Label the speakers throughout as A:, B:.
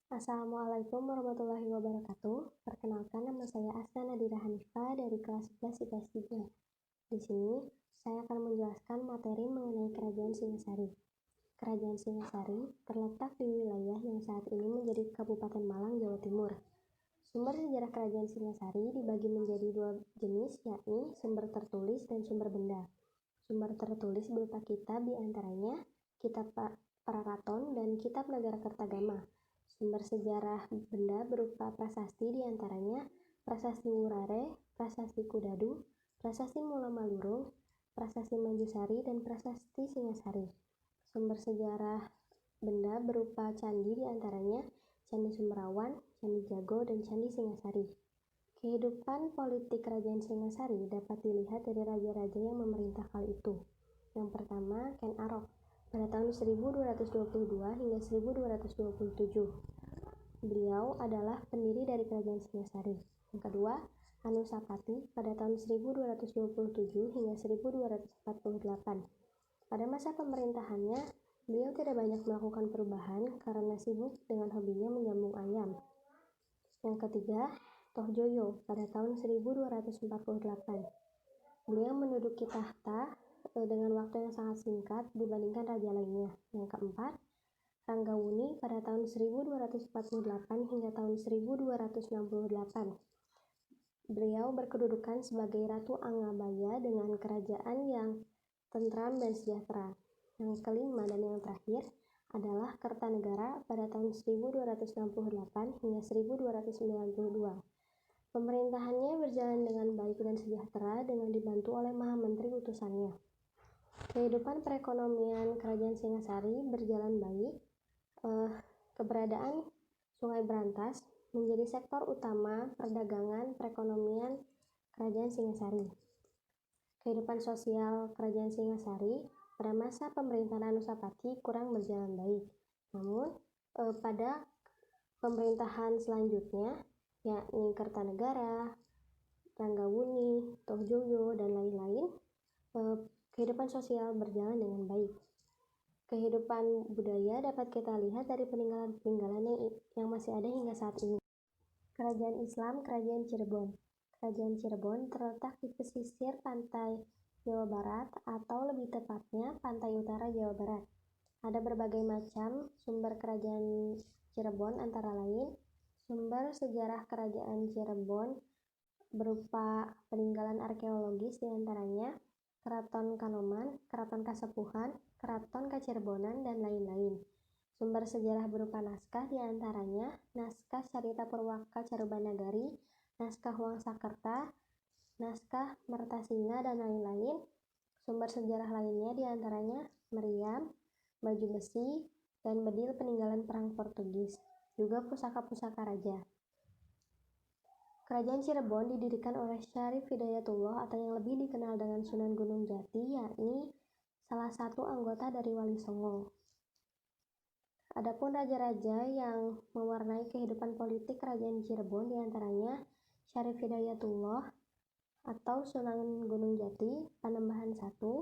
A: Assalamualaikum warahmatullahi wabarakatuh. Perkenalkan, nama saya Asna Nadira Hanifah dari kelas 11 IPS 3. Di sini, saya akan menjelaskan materi mengenai Kerajaan Singasari. Kerajaan Singasari terletak di wilayah yang saat ini menjadi Kabupaten Malang, Jawa Timur. Sumber sejarah Kerajaan Singasari dibagi menjadi dua jenis, yakni sumber tertulis dan sumber benda. Sumber tertulis berupa kitab, diantaranya Kitab Pararaton dan Kitab Nagara Kertagama. Sumber sejarah benda berupa prasasti, diantaranya Prasasti Wurare, Prasasti Kudadu, Prasasti Mula Malurung, Prasasti Manjusari, dan Prasasti Singasari. Sumber sejarah benda berupa candi, diantaranya Candi Sumerawan, Candi Jago, dan Candi Singasari. Kehidupan politik Kerajaan Singasari dapat dilihat dari raja-raja yang memerintah kala itu. Yang pertama, Ken Arok pada tahun 1222 hingga 1227. Beliau adalah pendiri dari Kerajaan Singasari. Yang kedua, Anusapati pada tahun 1227 hingga 1248. Pada masa pemerintahannya, beliau tidak banyak melakukan perubahan karena sibuk dengan hobinya menyambung ayam. Yang ketiga, Tohjoyo pada tahun 1248. Beliau menduduki tahta dengan waktu yang sangat singkat dibandingkan raja lainnya. Yang keempat, Ranggawuni pada tahun 1248 hingga tahun 1268. Beliau berkedudukan sebagai Ratu Angabaya dengan kerajaan yang tentram dan sejahtera. Yang kelima dan yang terakhir adalah Kertanegara pada tahun 1268 hingga 1292. Pemerintahannya berjalan dengan baik dan sejahtera dengan dibantu oleh Maha Menteri utusannya. Kehidupan perekonomian Kerajaan Singasari berjalan baik. Keberadaan Sungai Brantas menjadi sektor utama perdagangan perekonomian Kerajaan Singasari. Kehidupan sosial Kerajaan Singasari pada masa pemerintahan Anusapati kurang berjalan baik. Namun pada pemerintahan selanjutnya, yakni Kertanegara, Ranggawuni, Tohjoyo, dan lain-lain, kehidupan sosial berjalan dengan baik. Kehidupan budaya dapat kita lihat dari peninggalan-peninggalan yang masih ada hingga saat ini. Kerajaan Islam, Kerajaan Cirebon. Kerajaan Cirebon terletak di pesisir pantai Jawa Barat, atau lebih tepatnya pantai utara Jawa Barat. Ada berbagai macam sumber Kerajaan Cirebon, antara lain sumber sejarah Kerajaan Cirebon berupa peninggalan arkeologis, diantaranya Keraton Kanoman, Keraton Kasepuhan, Keraton Kacirebonan, dan lain-lain. Sumber sejarah berupa naskah, diantaranya naskah Carita Purwaka Carubanagari, naskah Wangsakerta, naskah Mertasinga, dan lain-lain. Sumber sejarah lainnya diantaranya meriam, baju besi, dan bedil peninggalan perang Portugis, juga pusaka-pusaka raja. Kerajaan Cirebon didirikan oleh Syarif Hidayatullah atau yang lebih dikenal dengan Sunan Gunung Jati, yakni salah satu anggota dari Wali Songo. Adapun raja-raja yang mewarnai kehidupan politik Kerajaan Cirebon diantaranya Syarif Hidayatullah atau Sunan Gunung Jati, Panembahan I,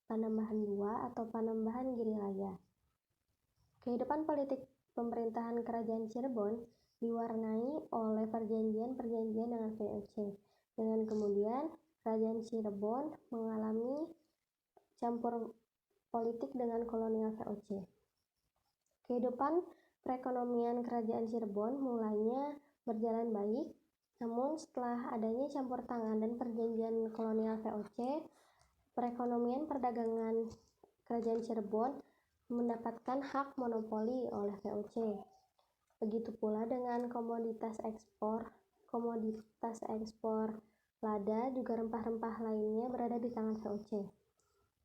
A: Panembahan II, atau Panembahan Girilaya. Kehidupan politik pemerintahan Kerajaan Cirebon diwarnai oleh perjanjian-perjanjian dengan VOC. Dengan kemudian, Kerajaan Cirebon mengalami campur politik dengan kolonial VOC. Kehidupan perekonomian Kerajaan Cirebon mulanya berjalan baik, namun setelah adanya campur tangan dan perjanjian kolonial VOC, perekonomian perdagangan Kerajaan Cirebon mendapatkan hak monopoli oleh VOC. Begitu pula dengan komoditas ekspor lada, juga rempah-rempah lainnya berada di tangan VOC.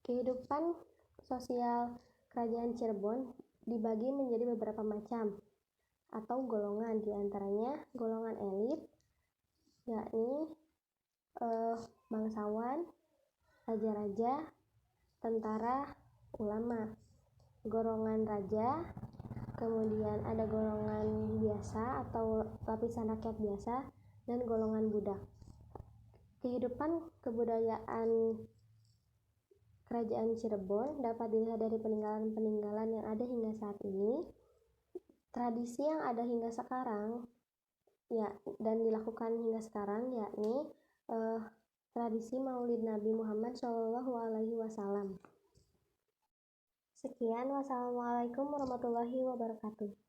A: Kehidupan sosial Kerajaan Cirebon dibagi menjadi beberapa macam atau golongan, diantaranya golongan elit, yakni bangsawan, raja-raja, tentara, ulama. Golongan raja, kemudian ada golongan biasa atau lapisan rakyat biasa, dan golongan budak. Kehidupan kebudayaan Kerajaan Cirebon dapat dilihat dari peninggalan-peninggalan yang ada hingga saat ini. Tradisi yang ada hingga sekarang ya dan dilakukan hingga sekarang yakni tradisi Maulid Nabi Muhammad SAW. Sekian, wassalamualaikum warahmatullahi wabarakatuh.